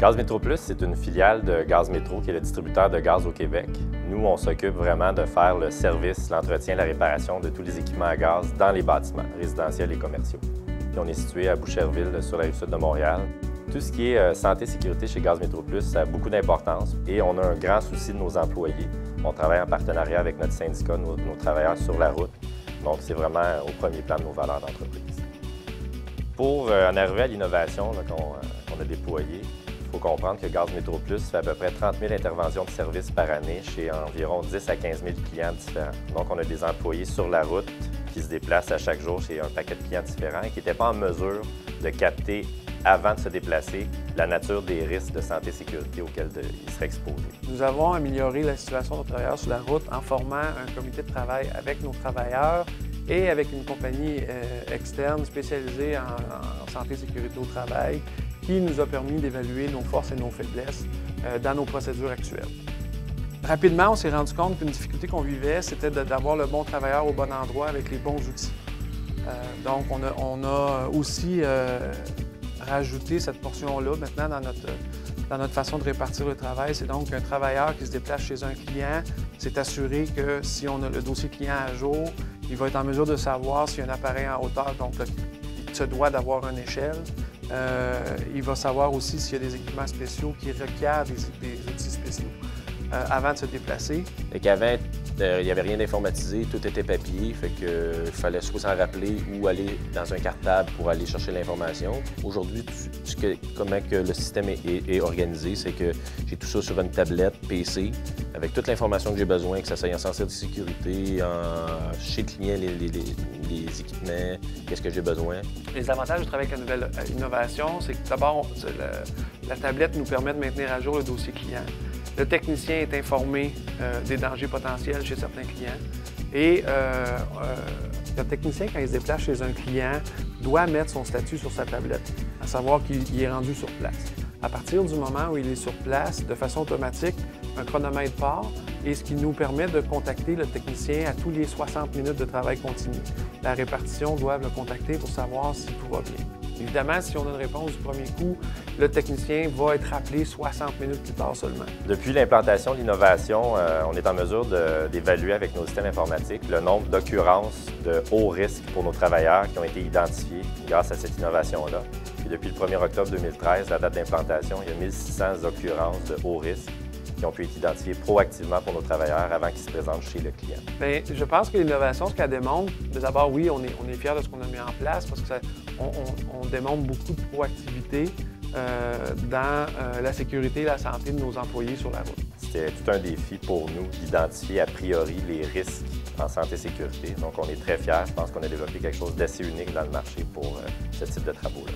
Gaz Métro Plus, c'est une filiale de Gaz Métro qui est le distributeur de gaz au Québec. Nous, on s'occupe vraiment de faire le service, l'entretien, la réparation de tous les équipements à gaz dans les bâtiments résidentiels et commerciaux. Puis on est situé à Boucherville, sur la rive sud de Montréal. Tout ce qui est santé et sécurité chez Gaz Métro Plus, ça a beaucoup d'importance et on a un grand souci de nos employés. On travaille en partenariat avec notre syndicat, nos travailleurs sur la route. Donc, c'est vraiment au premier plan de nos valeurs d'entreprise. Pour en arriver à l'innovation qu'on a déployée, il faut comprendre que Gaz Métro Plus fait à peu près 30 000 interventions de service par année chez environ 10 à 15 000 clients différents. Donc, on a des employés sur la route qui se déplacent à chaque jour chez un paquet de clients différents et qui n'étaient pas en mesure de capter, avant de se déplacer, la nature des risques de santé et sécurité auxquels ils seraient exposés. Nous avons amélioré la situation de nos travailleurs sur la route en formant un comité de travail avec nos travailleurs et avec une compagnie externe spécialisée en santé et sécurité au travail qui nous a permis d'évaluer nos forces et nos faiblesses dans nos procédures actuelles. Rapidement, on s'est rendu compte qu'une difficulté qu'on vivait, c'était d'avoir le bon travailleur au bon endroit avec les bons outils. Donc, on a aussi rajouté cette portion-là maintenant dans notre façon de répartir le travail. C'est donc un travailleur qui se déplace chez un client, c'est assuré que si on a le dossier client à jour, il va être en mesure de savoir s'il y a un appareil en hauteur, donc il se doit d'avoir une échelle. Il va savoir aussi s'il y a des équipements spéciaux qui requièrent des outils spéciaux avant de se déplacer. Qu'avant, il n'y avait rien d'informatisé, tout était papier, fait qu'il fallait soit s'en rappeler ou aller dans un cartable pour aller chercher l'information. Aujourd'hui, comment que le système est organisé, c'est que j'ai tout ça sur une tablette PC, avec toute l'information que j'ai besoin, que ça soit en santé de sécurité, chez le client, les équipements, qu'est-ce que j'ai besoin. Les avantages de travailler avec la nouvelle innovation, c'est que d'abord, la tablette nous permet de maintenir à jour le dossier client. Le technicien est informé des dangers potentiels chez certains clients et le technicien, quand il se déplace chez un client, doit mettre son statut sur sa tablette, à savoir qu'il est rendu sur place. À partir du moment où il est sur place, de façon automatique, un chronomètre part et ce qui nous permet de contacter le technicien à tous les 60 minutes de travail continu. La répartition doit le contacter pour savoir si tout va bien. Évidemment, si on a une réponse du premier coup, le technicien va être appelé 60 minutes plus tard seulement. Depuis l'implantation de l'innovation, on est en mesure d'évaluer avec nos systèmes informatiques le nombre d'occurrences de haut risque pour nos travailleurs qui ont été identifiés grâce à cette innovation-là. Puis depuis le 1er octobre 2013, la date d'implantation, il y a 1600 occurrences de haut risque qui ont pu être identifiées proactivement pour nos travailleurs avant qu'ils se présentent chez le client. Bien, je pense que l'innovation, ce qu'elle démontre, d'abord, oui, on est fiers de ce qu'on a mis en place parce qu'on démontre beaucoup de proactivité dans la sécurité et la santé de nos employés sur la route. C'était tout un défi pour nous d'identifier a priori les risques en santé et sécurité. Donc, on est très fiers. Je pense qu'on a développé quelque chose d'assez unique dans le marché pour ce type de travaux-là.